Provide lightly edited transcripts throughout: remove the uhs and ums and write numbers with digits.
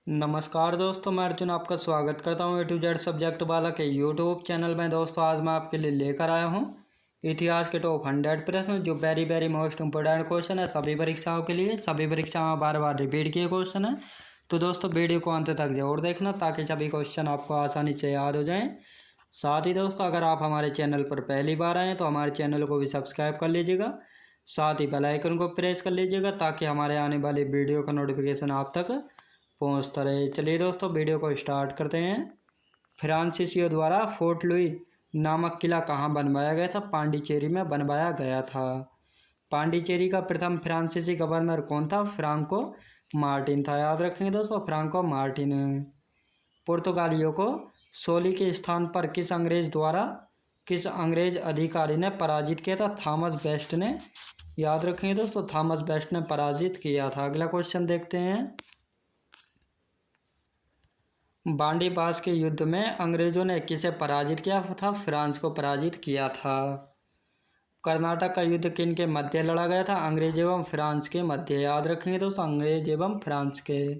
नमस्कार दोस्तों, मैं अर्जुन आपका स्वागत करता हूँ A to Z सब्जेक्ट वाला के यूट्यूब चैनल में। दोस्तों आज मैं आपके लिए लेकर आया हूँ इतिहास के टॉप 100 प्रश्न जो वेरी मोस्ट इम्पोर्टेंट क्वेश्चन है सभी परीक्षाओं के लिए। सभी परीक्षाओं में बार बार रिपीट किए क्वेश्चन है, तो दोस्तों वीडियो को अंत तक जरूर देखना ताकि सभी क्वेश्चन आपको आसानी से याद हो जाएँ। साथ ही दोस्तों अगर आप हमारे चैनल पर पहली बार आएँ तो हमारे चैनल को भी सब्सक्राइब कर लीजिएगा, साथ ही बेल आइकन को प्रेस कर लीजिएगा ताकि हमारे आने वाली वीडियो का नोटिफिकेशन आप तक पहुँचता रहे। चलिए दोस्तों वीडियो को स्टार्ट करते हैं। फ्रांसीसियों द्वारा फोर्ट लुई नामक किला कहाँ बनवाया गया था? पांडिचेरी में बनवाया गया था। पांडिचेरी का प्रथम फ्रांसीसी गवर्नर कौन था? फ्रांको मार्टिन था। याद रखेंगे दोस्तों, फ्रांको मार्टिन। पुर्तगालियों को सोली के स्थान पर किस अंग्रेज अधिकारी ने पराजित किया था? थॉमस बेस्ट ने। याद रखेंगे दोस्तों, थॉमस बेस्ट ने पराजित किया था। अगला क्वेश्चन देखते हैं। बांडी पास के युद्ध में अंग्रेजों ने किसे पराजित किया था? फ्रांस को पराजित किया था। कर्नाटक का युद्ध किन के मध्य लड़ा गया था? अंग्रेज एवं फ्रांस के मध्य। याद रखेंगे दोस्तों, अंग्रेज एवं फ्रांस के।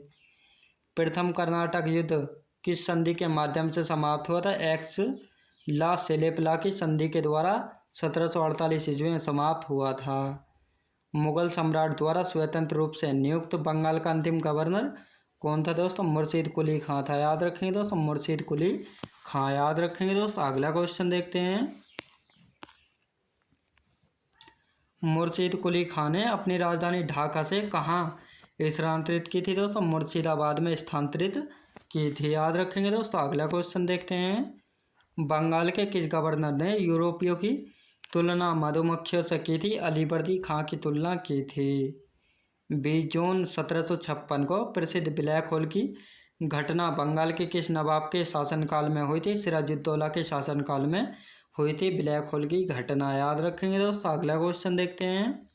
प्रथम कर्नाटक युद्ध किस संधि के माध्यम से समाप्त हुआ था? एक्स ला सेलेपला की संधि के द्वारा 1748 ईस्वी में समाप्त हुआ था। मुगल सम्राट द्वारा स्वतंत्र रूप से नियुक्त बंगाल का अंतिम गवर्नर कौन था दोस्तों? मुर्शीद कुली खां था। याद रखेंगे दोस्तों, मुर्शीद कुली खां। याद रखेंगे दोस्तों। अगला क्वेश्चन देखते हैं। मुर्शीद कुली खां ने अपनी राजधानी ढाका से कहाँ स्थानांतरित की थी दोस्तों? मुर्शिदाबाद में स्थानांतरित की थी। याद रखेंगे दोस्तों। अगला क्वेश्चन देखते हैं। बंगाल के किस गवर्नर ने यूरोपियों की तुलना मधुमक्खियों से की थी? अलीवर्दी खां की तुलना की थी। 20 जून 1756 को प्रसिद्ध ब्लैक होल की घटना बंगाल के किस नवाब के शासनकाल में हुई थी? सिराजुद्दौला के शासनकाल में हुई थी ब्लैक होल की घटना। याद रखेंगे दोस्तों। अगला क्वेश्चन देखते हैं।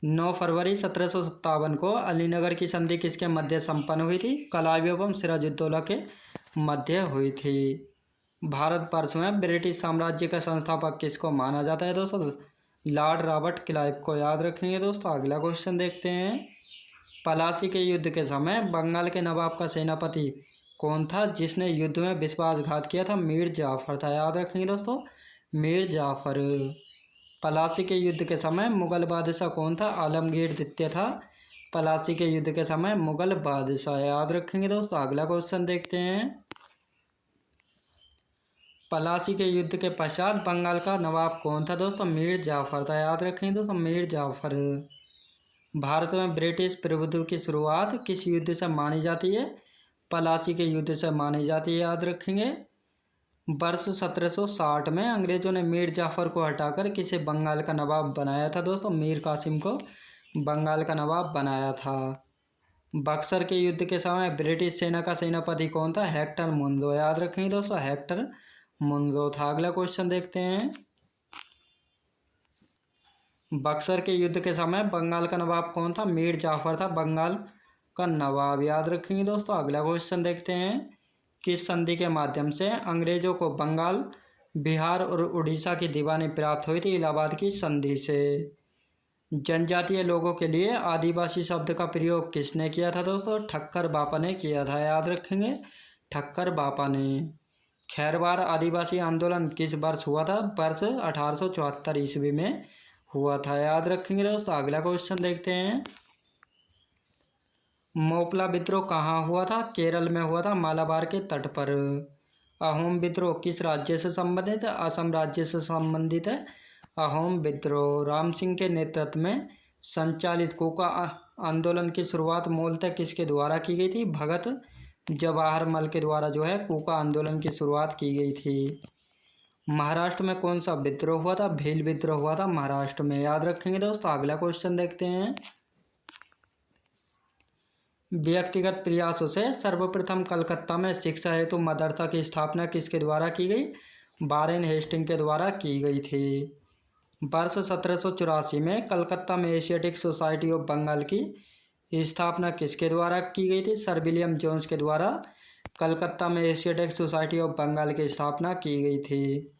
9 फरवरी 1757 को अलीनगर की संधि किसके मध्य संपन्न हुई थी? कलाइव एवं सिराजुद्दौला के मध्य हुई थी। भारतवर्ष में ब्रिटिश साम्राज्य का संस्थापक किसको माना जाता है दोस्तों? लॉर्ड रॉबर्ट क्लाइव को। याद रखेंगे दोस्तों। अगला क्वेश्चन देखते हैं। पलासी के युद्ध के समय बंगाल के नवाब का सेनापति कौन था जिसने युद्ध में विश्वासघात किया था? मीर जाफर था। याद रखेंगे दोस्तों, मीर जाफर। पलासी के युद्ध के समय मुगल बादशाह कौन था? आलमगीर द्वितीय था। पलासी के युद्ध के समय मुगल बादशाह। याद रखेंगे दोस्तों। अगला क्वेश्चन देखते हैं। पलासी के युद्ध के पश्चात बंगाल का नवाब कौन था दोस्तों? मीर जाफर था। याद रखेंगे दोस्तों, मीर जाफर। भारत में ब्रिटिश प्रभुत्व की शुरुआत किस युद्ध से मानी जाती है? पलासी के युद्ध से मानी जाती है। याद रखेंगे। वर्ष 1760 में अंग्रेजों ने मीर जाफर को हटाकर किसे बंगाल का नवाब बनाया था दोस्तों? मीर कासिम को बंगाल का नवाब बनाया था। बक्सर के युद्ध के समय ब्रिटिश सेना का सेनापति कौन था? Hector Munro. याद रखेंगे दोस्तों, हेक्टर मुनरो था। अगला क्वेश्चन देखते हैं। बक्सर के युद्ध के समय बंगाल का नवाब कौन था? मीर जाफर था बंगाल का नवाब। याद रखेंगे दोस्तों। अगला क्वेश्चन देखते हैं। किस संधि के माध्यम से अंग्रेजों को बंगाल, बिहार और उड़ीसा की दीवानी प्राप्त हुई थी? इलाहाबाद की संधि से। जनजातीय लोगों के लिए आदिवासी शब्द का प्रयोग किसने किया था दोस्तों? ठक्कर बापा ने किया था। याद रखेंगे, ठक्कर बापा ने। खैरवार आदिवासी आंदोलन किस वर्ष हुआ था? वर्ष 1874 ईस्वी में हुआ था। याद रखेंगे दोस्तों। अगला क्वेश्चन देखते हैं। मोपला विद्रोह कहाँ हुआ था? केरल में हुआ था, मालाबार के तट पर। अहोम विद्रोह किस राज्य से संबंधित है? असम राज्य से संबंधित है अहोम विद्रोह। राम सिंह के नेतृत्व में संचालित कोका आंदोलन की शुरुआत मूलतः किसके द्वारा की गई थी? भगत जवाहरलाल के द्वारा जो है कोका आंदोलन की शुरुआत की गई थी। महाराष्ट्र में कौन सा विद्रोह हुआ था? भील विद्रोह हुआ था महाराष्ट्र में। याद रखेंगे दोस्तों। अगला क्वेश्चन देखते हैं। व्यक्तिगत प्रयासों से सर्वप्रथम कलकत्ता में शिक्षा हेतु मदरसा की स्थापना किसके द्वारा की गई? वारेन हेस्टिंग के द्वारा की गई थी। वर्ष 1784 में कलकत्ता में एशियाटिक सोसाइटी ऑफ बंगाल की स्थापना किसके द्वारा की गई थी? सर विलियम जोन्स के द्वारा कलकत्ता में एशियाटिक सोसाइटी ऑफ बंगाल की स्थापना की गई थी।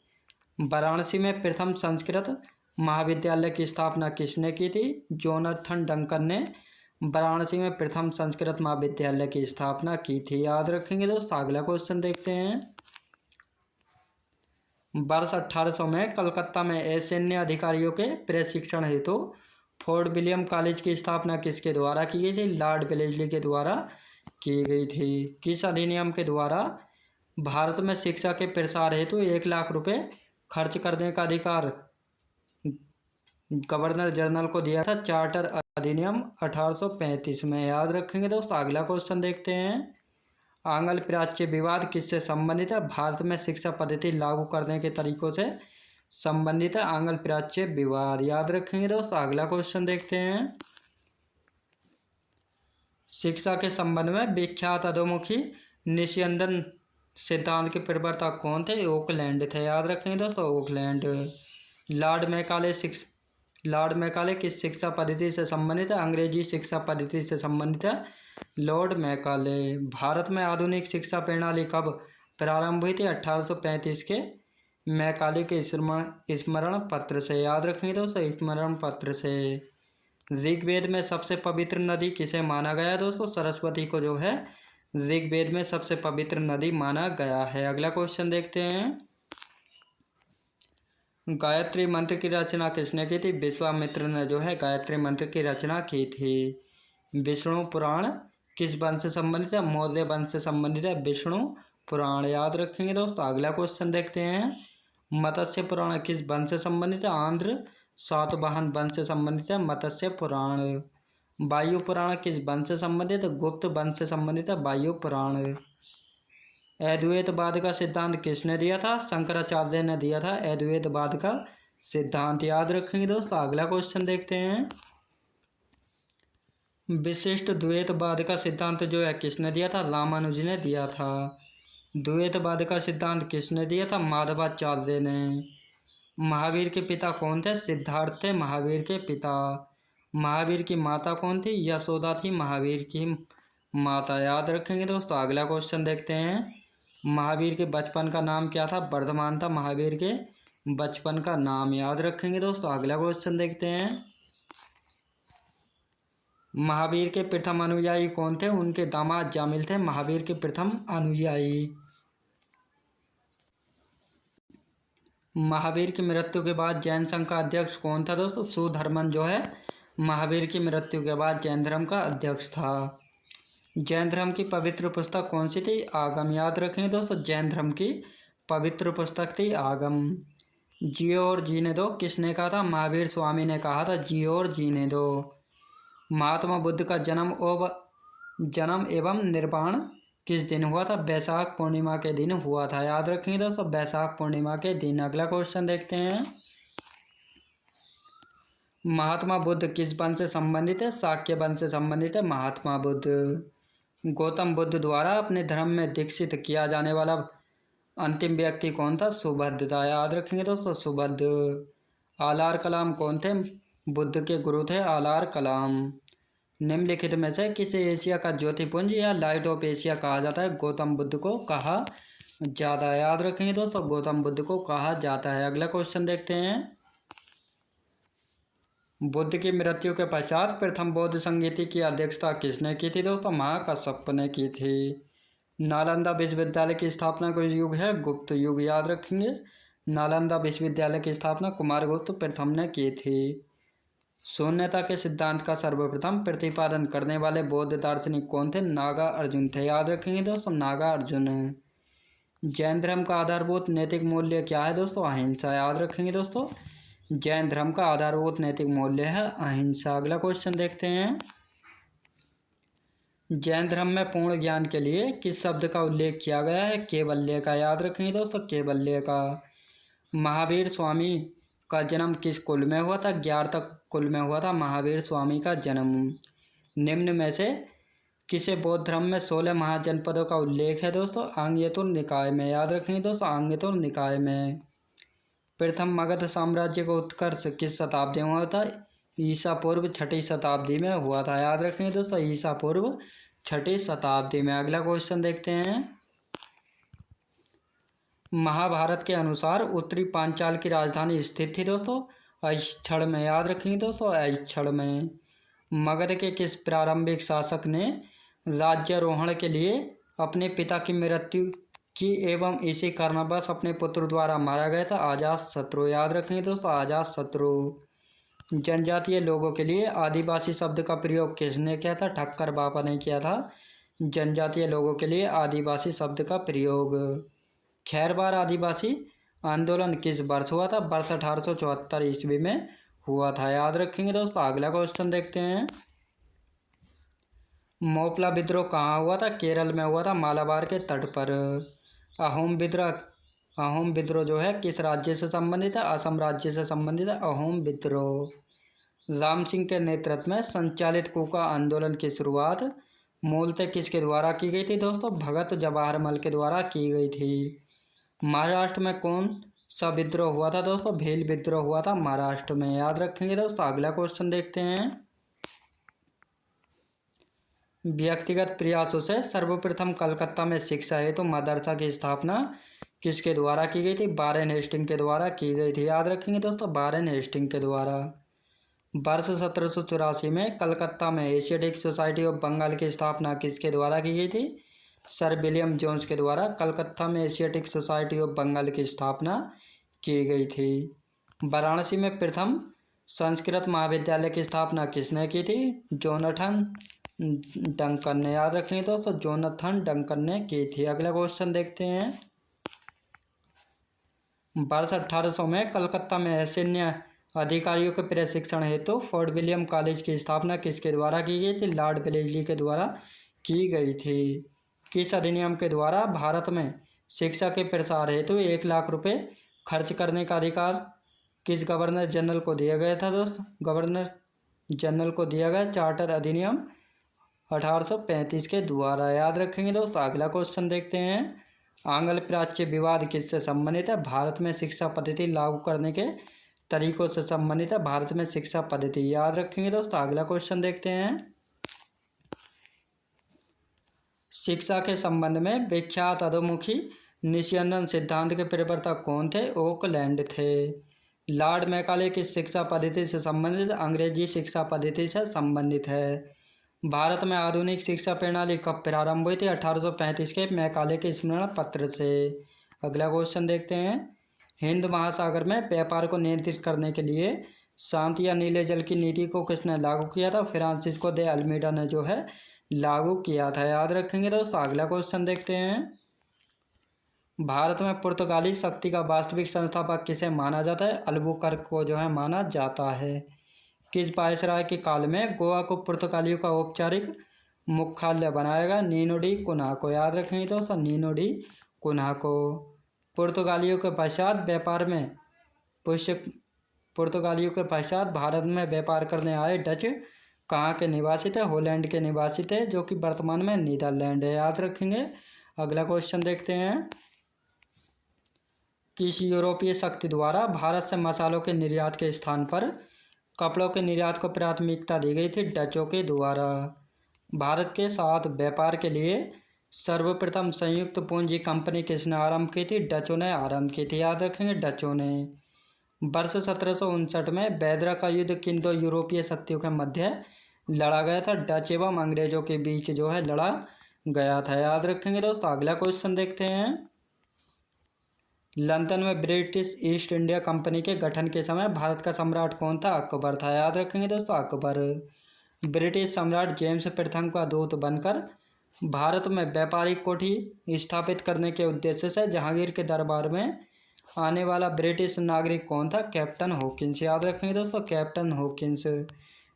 वाराणसी में प्रथम संस्कृत महाविद्यालय की स्थापना किसने की थी? जोनाथन डंकन ने वाराणसी में प्रथम संस्कृत महाविद्यालय की स्थापना की थी? याद रखेंगे दोस्तों। अगला क्वेश्चन देखते हैं। वर्ष 1800 में कलकत्ता में सैन्य अधिकारियों के प्रशिक्षण हेतु फोर्ट विलियम कॉलेज की स्थापना किसके द्वारा की गई थी? लॉर्ड वेलेस्ली के द्वारा की गई थी। किस अधिनियम के द्वारा भारत में शिक्षा के प्रसार हेतु 1 लाख रुपए खर्च करने का अधिकार गवर्नर जनरल को दिया था? चार्टर अधिनियम 1835 में। याद रखेंगे दोस्तों। अगला क्वेश्चन देखते हैं। आंग्ल प्राच्य विवाद किससे संबंधित है? भारत में शिक्षा पद्धति लागू करने के तरीकों से संबंधित है आंग्ल प्राच्य विवाद। याद रखेंगे दोस्तों। अगला क्वेश्चन देखते हैं। शिक्षा के संबंध में विख्यात अधोमुखी निस्यंदन सिद्धांत के प्रवर्तक कौन थे? ओकलैंड थे। याद रखेंगे दोस्तों। ओकलैंड। लॉर्ड मैकाले किस शिक्षा पद्धति से संबंधित है? अंग्रेजी शिक्षा पद्धति से संबंधित है लॉर्ड मैकाले। भारत में आधुनिक शिक्षा प्रणाली कब प्रारंभ हुई थी? 1835 के मैकाले के स्मरण पत्र से। याद रखेंगे दोस्तों। स्मरण पत्र से। ऋग्वेद में सबसे पवित्र नदी किसे माना गया है दोस्तों? सरस्वती को जो है ऋग्वेद में सबसे पवित्र नदी माना गया है। अगला क्वेश्चन देखते हैं। गायत्री मंत्र की रचना किसने की थी? विश्वामित्र ने जो है गायत्री मंत्र की रचना की थी। विष्णु पुराण किस वंश से संबंधित है? मौर्य वंश से संबंधित है विष्णु पुराण। याद रखेंगे दोस्तों। अगला क्वेश्चन देखते हैं। मत्स्य पुराण किस वंश से संबंधित है? आंध्र सातवाहन वंश से संबंधित है मत्स्य पुराण। वायु पुराण किस वंश से संबंधित है? गुप्त वंश से संबंधित है वायु पुराण। अद्वैतवाद का सिद्धांत किसने दिया था? शंकराचार्य ने दिया था अद्वैतवाद का सिद्धांत। याद रखेंगे दोस्तों। अगला क्वेश्चन देखते हैं। विशिष्ट द्वैतवाद का सिद्धांत जो है किसने दिया था? रामानुज ने दिया था। द्वैतवाद का सिद्धांत किसने दिया था? माधवाचार्य ने। महावीर के पिता कौन थे? सिद्धार्थ थे महावीर के पिता। महावीर की माता कौन थी? यशोदा थी महावीर की माता। याद रखेंगे दोस्तों। अगला क्वेश्चन देखते हैं। महावीर के बचपन का नाम क्या था? वर्धमान था महावीर के बचपन का नाम। याद रखेंगे दोस्तों। अगला क्वेश्चन देखते हैं। महावीर के प्रथम अनुयायी कौन थे? उनके दामाद जामिल थे महावीर के प्रथम अनुयायी। महावीर की मृत्यु के बाद जैन संघ का अध्यक्ष कौन था दोस्तों? सुधर्मन जो है महावीर की मृत्यु के बाद जैन धर्म का अध्यक्ष था। जैन धर्म की पवित्र पुस्तक कौन सी थी? आगम। याद रखेंगे दोस्तों। जैन धर्म की पवित्र पुस्तक थी आगम। जियो और जीने दो किसने कहा था? महावीर स्वामी ने कहा था जियो और जीने दो। महात्मा बुद्ध का जन्म एवं निर्वाण किस दिन हुआ था? वैशाख पूर्णिमा के दिन हुआ था। याद रखेंगे दोस्तों। वैशाख पूर्णिमा के दिन। अगला क्वेश्चन देखते हैं। महात्मा बुद्ध किस वंश से संबंधित है? शाक्य वंश से संबंधित है महात्मा बुद्ध। गौतम बुद्ध द्वारा अपने धर्म में दीक्षित किया जाने वाला अंतिम व्यक्ति कौन था? सुबुद्ध था। याद रखेंगे दोस्तों। सुबुद्ध। आलार कलाम कौन थे? बुद्ध के गुरु थे आलार कलाम। निम्नलिखित में से किसे एशिया का ज्योतिपुंज या लाइट ऑफ एशिया कहा जाता है? गौतम बुद्ध को कहा जाता है। याद रखेंगे दोस्तों। गौतम बुद्ध को कहा जाता है। अगला क्वेश्चन देखते हैं। बुद्ध की मृत्यु के पश्चात प्रथम बौद्ध संगीति की अध्यक्षता किसने की थी दोस्तों? महाकश्यप ने की थी। नालंदा विश्वविद्यालय की स्थापना का युग है गुप्त युग। याद रखेंगे। नालंदा विश्वविद्यालय की स्थापना कुमारगुप्त प्रथम ने की थी। शून्यता के सिद्धांत का सर्वप्रथम प्रतिपादन करने वाले बौद्ध दार्शनिक कौन थे? नागा अर्जुन थे। याद रखेंगे दोस्तों। नागा अर्जुन। जैन धर्म का आधारभूत नैतिक मूल्य क्या है दोस्तों? अहिंसा। याद रखेंगे दोस्तों। जैन धर्म का आधारभूत नैतिक मूल्य है अहिंसा। अगला क्वेश्चन देखते हैं। जैन धर्म में पूर्ण ज्ञान के लिए किस शब्द का उल्लेख किया गया है? केवल्य का। याद रखेंगे दोस्तों। केवल्य का। महावीर स्वामी का जन्म किस कुल में हुआ था? ज्ञातक कुल में हुआ था महावीर स्वामी का जन्म। निम्न में से किसे बौद्ध धर्म में 16 महाजनपदों का उल्लेख है दोस्तों? आंग्यतुर निकाय में। याद रखेंगे दोस्तों। आंग्यतुर निकाय में। प्रथम मगध साम्राज्य का उत्कर्ष किस शताब्दी में हुआ था? ईसा पूर्व 6ठी शताब्दी में हुआ था। याद रखेंगे दोस्तों। ईसा पूर्व 6ठी शताब्दी में। अगला क्वेश्चन देखते हैं। महाभारत के अनुसार उत्तरी पांचाल की राजधानी स्थित थी दोस्तों? ऐच्छड़ में। याद रखेंगे दोस्तों। ऐच्छड़ में। मगध के किस प्रारंभिक शासक ने राज्यारोहण के लिए अपने पिता की मृत्यु की एवं इसी कारणवश अपने पुत्र द्वारा मारा गया था? अजातशत्रु। याद रखेंगे दोस्तों, अजातशत्रु। जनजातीय लोगों के लिए आदिवासी शब्द का प्रयोग किसने किया था? ठक्कर बाबा ने किया था जनजातीय लोगों के लिए आदिवासी शब्द का प्रयोग। खैरवार आदिवासी आंदोलन किस वर्ष हुआ था? वर्ष 1874 ईस्वी में हुआ था। याद रखेंगे दोस्तों। अगला क्वेश्चन देखते हैं। मोपला विद्रोह कहाँ हुआ था? केरल में हुआ था, मालाबार के तट पर। अहोम विद्रोह जो है किस राज्य से संबंधित है? असम राज्य से संबंधित है अहोम विद्रोह। राम सिंह के नेतृत्व में संचालित कूका आंदोलन की शुरुआत मूलतः किसके द्वारा की गई थी दोस्तों? भगत जवाहरमल के द्वारा की गई थी। महाराष्ट्र में कौन सा विद्रोह हुआ था दोस्तों? भील विद्रोह हुआ था महाराष्ट्र में। याद रखेंगे दोस्तों। अगला क्वेश्चन देखते हैं। व्यक्तिगत प्रयासों से सर्वप्रथम कलकत्ता में शिक्षा हेतु मदरसा की स्थापना किसके द्वारा की गई थी? वारेन हेस्टिंग के द्वारा की गई थी। याद रखेंगे दोस्तों, वारेन हेस्टिंग के द्वारा। वर्ष 1784 में कलकत्ता में एशियाटिक सोसाइटी ऑफ बंगाल की स्थापना किसके द्वारा की गई थी? सर विलियम जोन्स के द्वारा कलकत्ता में एशियाटिक सोसाइटी ऑफ बंगाल की स्थापना की गई थी। वाराणसी में प्रथम संस्कृत महाविद्यालय की स्थापना किसने की थी? जोनाथन डंकन ने। याद रखेंगे दोस्तों, जोनाथन डंकन ने की थी। अगला क्वेश्चन देखते हैं। वर्ष 1800 में कलकत्ता में सैन्य अधिकारियों के प्रशिक्षण हेतु फोर्ट विलियम कॉलेज की स्थापना किसके द्वारा की गई थी? लॉर्ड वेलेस्ली के द्वारा की गई थी। किस अधिनियम के द्वारा भारत में शिक्षा के प्रसार हेतु 1 लाख रुपए खर्च करने का अधिकार किस गवर्नर जनरल को दिया गया था दोस्तों? गवर्नर जनरल को दिया गया चार्टर अधिनियम 1835 के द्वारा। याद रखेंगे दोस्तों। अगला क्वेश्चन देखते हैं। आंग्ल प्राच्य विवाद किससे संबंधित है? भारत में शिक्षा पद्धति लागू करने के तरीकों से संबंधित है। भारत में शिक्षा पद्धति। याद रखेंगे दोस्तों। अगला क्वेश्चन देखते हैं। शिक्षा के संबंध में विख्यात अधोमुखी निस्यंदन सिद्धांत के प्रवर्तक कौन थे? ओकलैंड थे। लॉर्ड मैकाले किस शिक्षा पद्धति से संबंधित? अंग्रेजी शिक्षा पद्धति से संबंधित है। भारत में आधुनिक शिक्षा प्रणाली कब प्रारंभ हुई थी? 1835 के मैकाले के स्मरण पत्र से। अगला क्वेश्चन देखते हैं। हिंद महासागर में व्यापार को नियंत्रित करने के लिए शांति या नीले जल की नीति को किसने लागू किया था? फ्रांसिस्को दे अल्मीडा ने जो है लागू किया था। याद रखेंगे दोस्तों। अगला क्वेश्चन देखते हैं। भारत में पुर्तगाली शक्ति का वास्तविक संस्थापक किसे माना जाता है? अल्बुकर्क को जो है माना जाता है। किस वायसराय के काल में गोवा को पुर्तगालियों का औपचारिक मुख्यालय बनाया गया? नीनो डी कुन्हाको। याद रखेंगे दोस्तों, नीनो डी कुन्हाको। पुर्तगालियों के पश्चात भारत में व्यापार करने आए डच कहाँ के निवासी थे? हॉलैंड के निवासी थे, जो कि वर्तमान में नीदरलैंड है। याद रखेंगे। अगला क्वेश्चन देखते हैं। किस यूरोपीय शक्ति द्वारा भारत से मसालों के निर्यात के स्थान पर कपड़ों के निर्यात को प्राथमिकता दी गई थी? डचों के द्वारा। भारत के साथ व्यापार के लिए सर्वप्रथम संयुक्त पूंजी कंपनी किसने आरंभ की थी? डचों ने आरंभ की थी। याद रखेंगे, डचों ने। वर्ष 1759 में बैदरा का युद्ध किन दो यूरोपीय शक्तियों के मध्य लड़ा गया था? डच एवं अंग्रेजों के बीच जो है लड़ा गया था। याद रखेंगे दोस्तों। अगला क्वेश्चन देखते हैं। लंदन में ब्रिटिश ईस्ट इंडिया कंपनी के गठन के समय भारत का सम्राट कौन था? अकबर था। याद रखेंगे दोस्तों, अकबर। ब्रिटिश सम्राट जेम्स प्रथम का दूत बनकर भारत में व्यापारिक कोठी स्थापित करने के उद्देश्य से जहांगीर के दरबार में आने वाला ब्रिटिश नागरिक कौन था? Captain Hawkins. याद रखेंगे दोस्तों, कैप्टन हॉकिंस,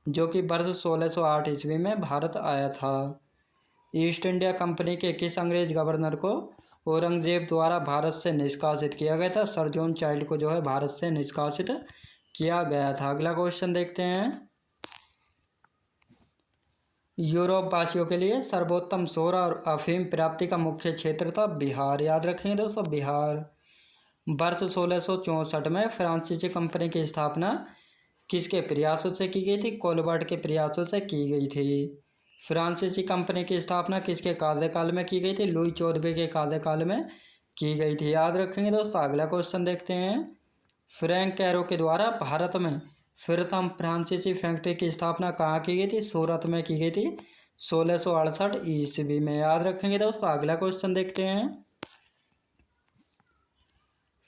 जो कि वर्ष 1608 ईस्वी में भारत आया था। ईस्ट इंडिया कंपनी के किस अंग्रेज गवर्नर को औरंगजेब द्वारा भारत से निष्कासित किया गया था? सर जॉन चाइल्ड को जो है भारत से निष्कासित किया गया था। अगला क्वेश्चन देखते हैं। यूरोप वासियों के लिए सर्वोत्तम सौर और अफीम प्राप्ति का मुख्य क्षेत्र था बिहार। याद रखेंगे दोस्तों, बिहार। वर्ष 1664 में फ्रांसीसी कंपनी की स्थापना किसके प्रयासों से की गई थी? कोलबर्ट के प्रयासों से की गई थी। फ्रांसीसी कंपनी की स्थापना किसके कार्यकाल में की गई थी? लुई 14वें के कार्यकाल में की गई थी। याद रखेंगे दोस्तों। अगला क्वेश्चन देखते हैं। फ्रैंक कैरो के द्वारा भारत में प्रथम फ्रांसीसी फैक्ट्री की स्थापना कहाँ की गई थी? सूरत में की गई थी 1668 ईस्वी में। याद रखेंगे दोस्तों। अगला क्वेश्चन देखते हैं।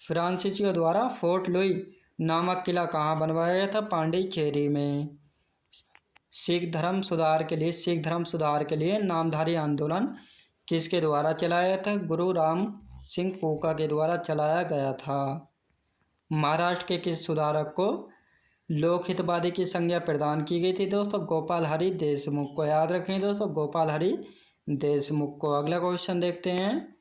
फ्रांसीसियों द्वारा फोर्ट लुई नामक किला कहाँ बनवाया गया था? पांडिचेरी में। सिख धर्म सुधार के लिए नामधारी आंदोलन किसके द्वारा चलाया था? गुरु राम सिंह पोका के द्वारा चलाया गया था। महाराष्ट्र के किस सुधारक को लोकहितवादी की संज्ञा प्रदान की गई थी? दोस्तों गोपाल हरि देशमुख को। याद रखें दोस्तों, गोपाल हरि देशमुख को। अगला क्वेश्चन देखते हैं।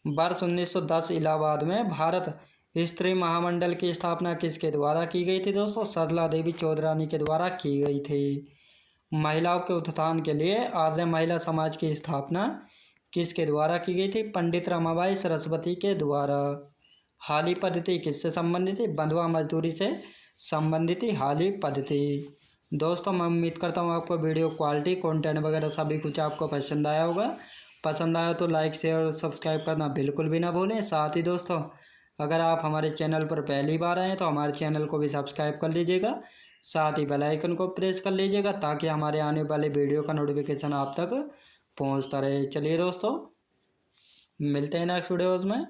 वर्ष 1910 इलाहाबाद में भारत स्त्री महामंडल की स्थापना किसके द्वारा की गई थी? दोस्तों सरला देवी चौधरानी के द्वारा की गई थी। महिलाओं के उत्थान के लिए आर्य महिला समाज की स्थापना किसके द्वारा की गई थी? पंडित रमाबाई सरस्वती के द्वारा। हाली पद्धति किससे संबंधित थी? बंधुआ मजदूरी से संबंधित थी हाली पद्धति। दोस्तों मैं उम्मीद करता हूँ आपको वीडियो क्वालिटी कंटेंट वगैरह सभी कुछ आपको पसंद आया होगा। पसंद आया तो लाइक शेयर और सब्सक्राइब करना बिल्कुल भी ना भूलें। साथ ही दोस्तों अगर आप हमारे चैनल पर पहली बार आए हैं तो हमारे चैनल को भी सब्सक्राइब कर लीजिएगा। साथ ही बेल आइकन को प्रेस कर लीजिएगा ताकि हमारे आने वाले वीडियो का नोटिफिकेशन आप तक पहुंचता रहे। चलिए दोस्तों मिलते हैं नेक्स्ट वीडियोज़ में।